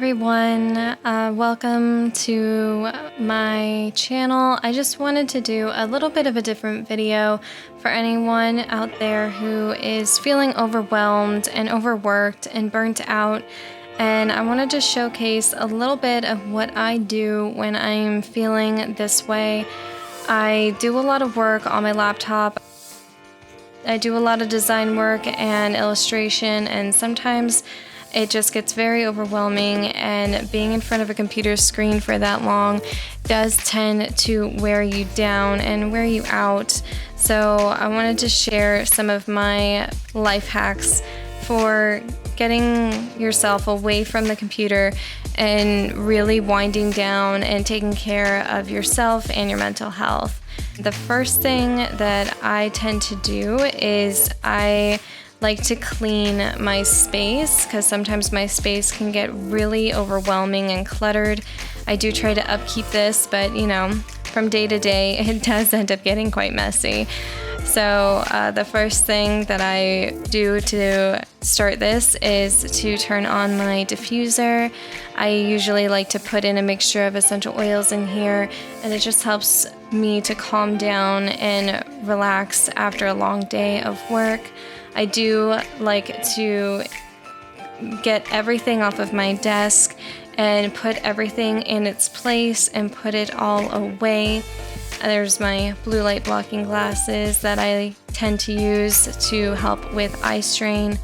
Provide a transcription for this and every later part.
everyone, welcome to my channel. I just wanted to do a little bit of a different video for anyone out there who is feeling overwhelmed and overworked and burnt out. And I wanted to showcase a little bit of what I do when I'm feeling this way. I do a lot of work on my laptop. I do a lot of design work and illustration, and sometimes it just gets very overwhelming, and being in front of a computer screen for that long does tend to wear you down and wear you out. So I wanted to share some of my life hacks for getting yourself away from the computer and really winding down and taking care of yourself and your mental health. The first thing that I tend to do is I like to clean my space, because sometimes my space can get really overwhelming and cluttered. I do try to upkeep this, but from day to day it does end up getting quite messy. So the first thing that I do to start this is to turn on my diffuser. I usually like to put in a mixture of essential oils in here, and it just helps me to calm down and relax after a long day of work. I do like to get everything off of my desk and put everything in its place and put it all away. There's my blue light blocking glasses that I tend to use to help with eye strain.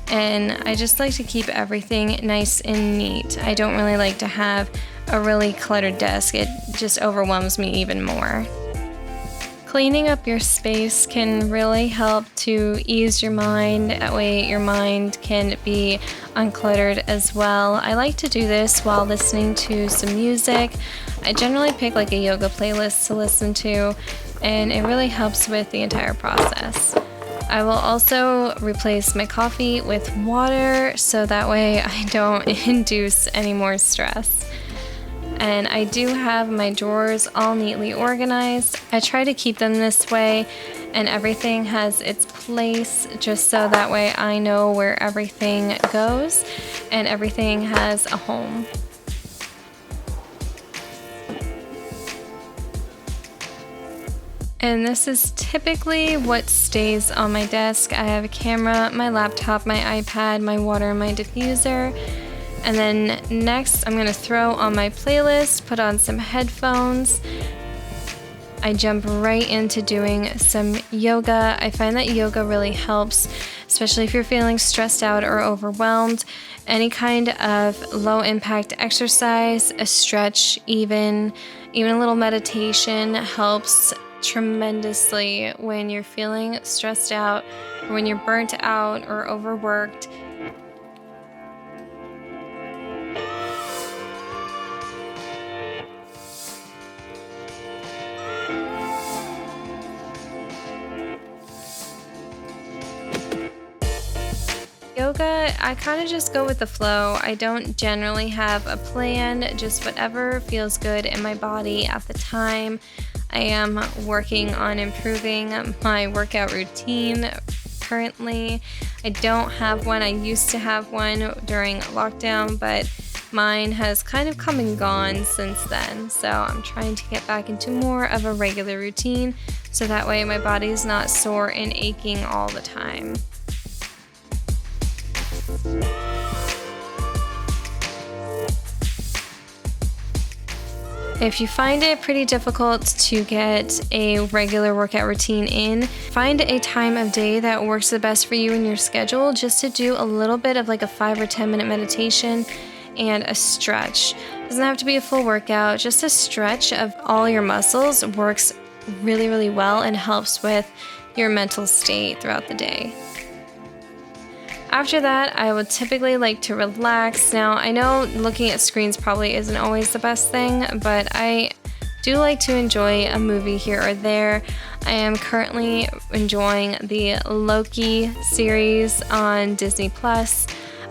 And I just like to keep everything nice and neat. I don't really like to have a really cluttered desk. It just overwhelms me even more. Cleaning up your space can really help to ease your mind. That way your mind can be uncluttered as well. I like to do this while listening to some music. I generally pick like a yoga playlist to listen to, and it really helps with the entire process. I will also replace my coffee with water, so that way I don't induce any more stress. And I do have my drawers all neatly organized. I try to keep them this way, and everything has its place, just so that way I know where everything goes and everything has a home. And this is typically what stays on my desk. I have a camera, my laptop, my iPad, my water, and my diffuser. And then next, I'm going to throw on my playlist, put on some headphones. I jump right into doing some yoga. I find that yoga really helps, especially if you're feeling stressed out or overwhelmed. Any kind of low impact exercise, a stretch, even a little meditation helps tremendously when you're feeling stressed out, or when you're burnt out or overworked. Yoga, I kind of just go with the flow. I don't generally have a plan, just whatever feels good in my body at the time. I am working on improving my workout routine currently. I don't have one. I used to have one during lockdown, but mine has kind of come and gone since then. So I'm trying to get back into more of a regular routine, so that way my body's not sore and aching all the time. If you find it pretty difficult to get a regular workout routine in, find a time of day that works the best for you in your schedule, just to do a little bit of like a 5 or 10 minute meditation and a stretch. It doesn't have to be a full workout, just a stretch of all your muscles works really, really well and helps with your mental state throughout the day. After that, I would typically like to relax. Now, I know looking at screens probably isn't always the best thing, but I do like to enjoy a movie here or there. I am currently enjoying the Loki series on Disney+.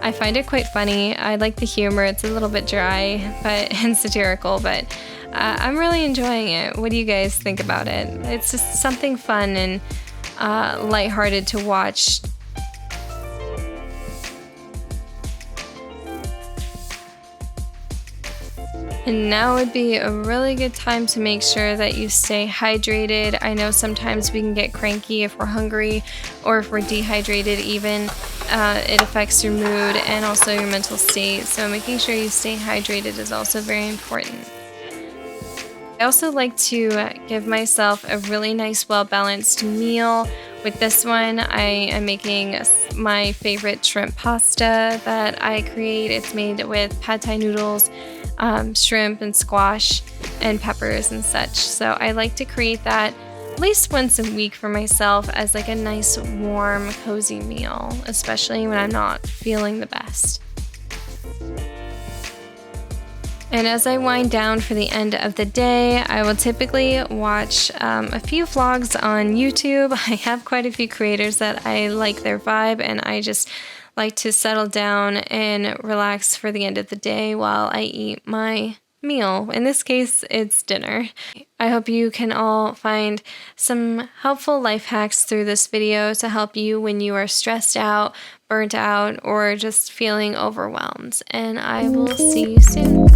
I find it quite funny. I like the humor. It's a little bit dry and satirical, but I'm really enjoying it. What do you guys think about it? It's just something fun and lighthearted to watch. And now would be a really good time to make sure that you stay hydrated. I know sometimes we can get cranky if we're hungry or if we're dehydrated even. It affects your mood and also your mental state. So making sure you stay hydrated is also very important. I also like to give myself a really nice, well-balanced meal. With this one, I am making my favorite shrimp pasta that I create. It's made with pad thai noodles, shrimp and squash and peppers and such. So I like to create that at least once a week for myself as like a nice, warm, cozy meal, especially when I'm not feeling the best. And as I wind down for the end of the day, I will typically watch a few vlogs on YouTube. I have quite a few creators that I like their vibe, and I just like to settle down and relax for the end of the day while I eat my meal. In this case, it's dinner. I hope you can all find some helpful life hacks through this video to help you when you are stressed out, burnt out, or just feeling overwhelmed. And I will see you soon.